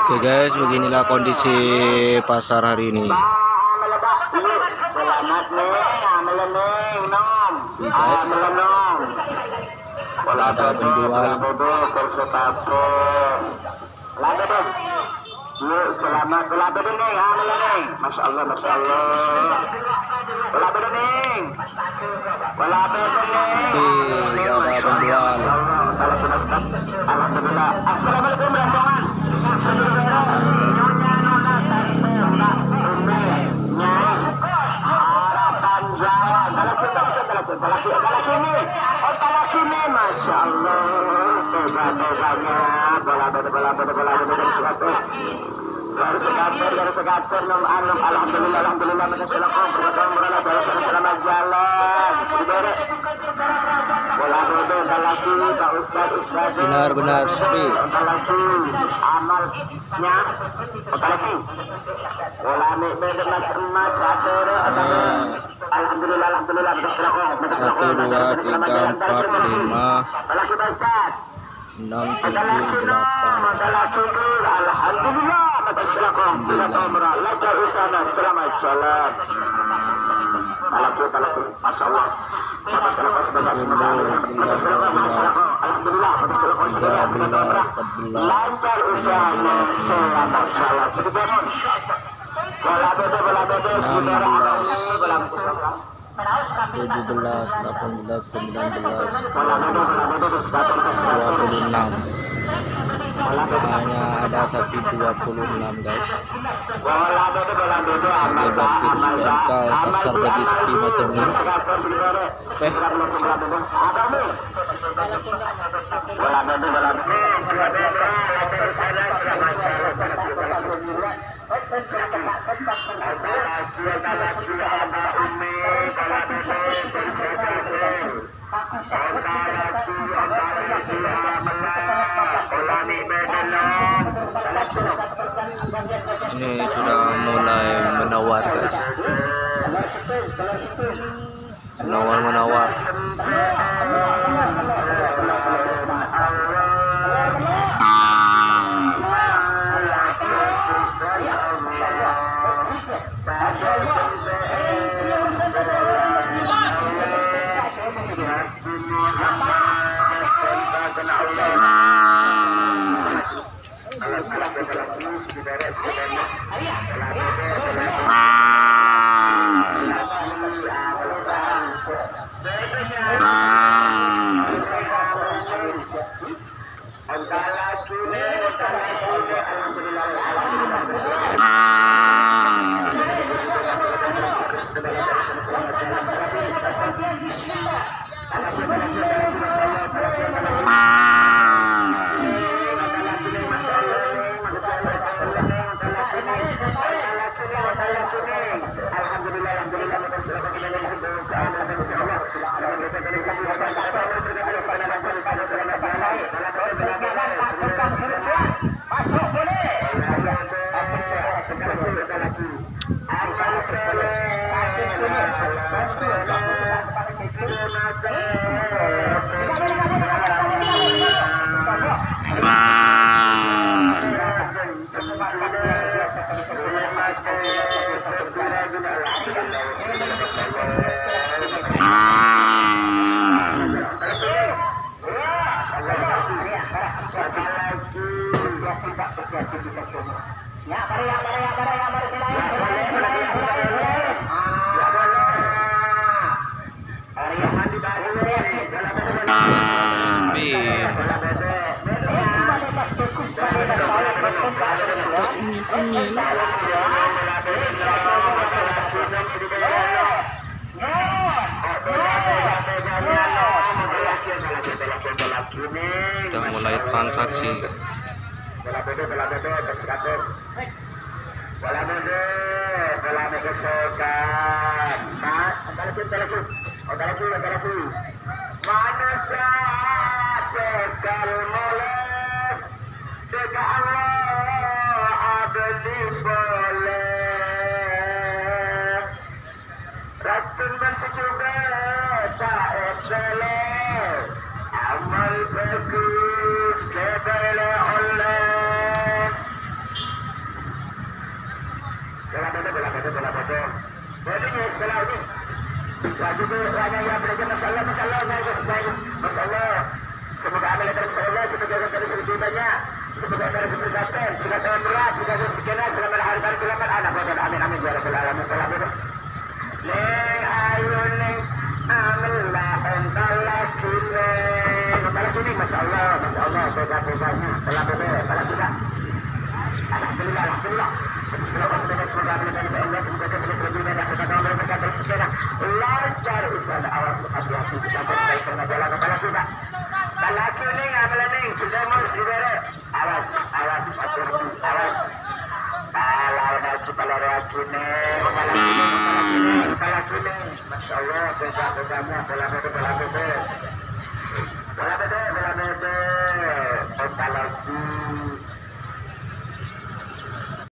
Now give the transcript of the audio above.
Oke guys, beginilah kondisi pasar hari ini. Oke guys, ada penjual. Selamat Masya Allah, Masya Allah. Sepi, tidak ada penjual. Alhamdulillah. Assalamualaikum warahmatullahi Masya Allah. Benar-benar sepi. Alhamdulillah, alhamdulillah. 1, 2, 3, 4, 5, 6, 7, 8. Selamat jalan. Alhamdulillah. 17, 18, 19, 26. Hanya ada sapi 26 guys. Akibat virus PMK, pasar lagi sepi macam ini. Ini sudah mulai menawar guys. Menawar. Sudah mulai transaksi. bola bodong. Bodinya sebelah ini. Lagi tu hanya yang belajar masalah, masalah. Semoga amal yang terbaik, kita jaga dari segi banyak. Semoga dari segi kesehatan, kita jaga berat, kita jaga sejenak, selamat hari dan selamat anak. Amin, amin, ya Rabbal Alamin. Neng ayu neng amallah entalah kini. Kalau kini, masya Allah, beda-bedanya. Kalau tidak. Alhamdulillah, alhamdulillah. Lancar usaha awal hati-hati kita berbaik dengan jalan kepala kita. Kalau kuning, amalan ning sudah mau diberi. Awas, awas, awas. Kalau ada kepala kuning, kepala kuning, masya Allah, beda-bedanya, bola beda. Apalagi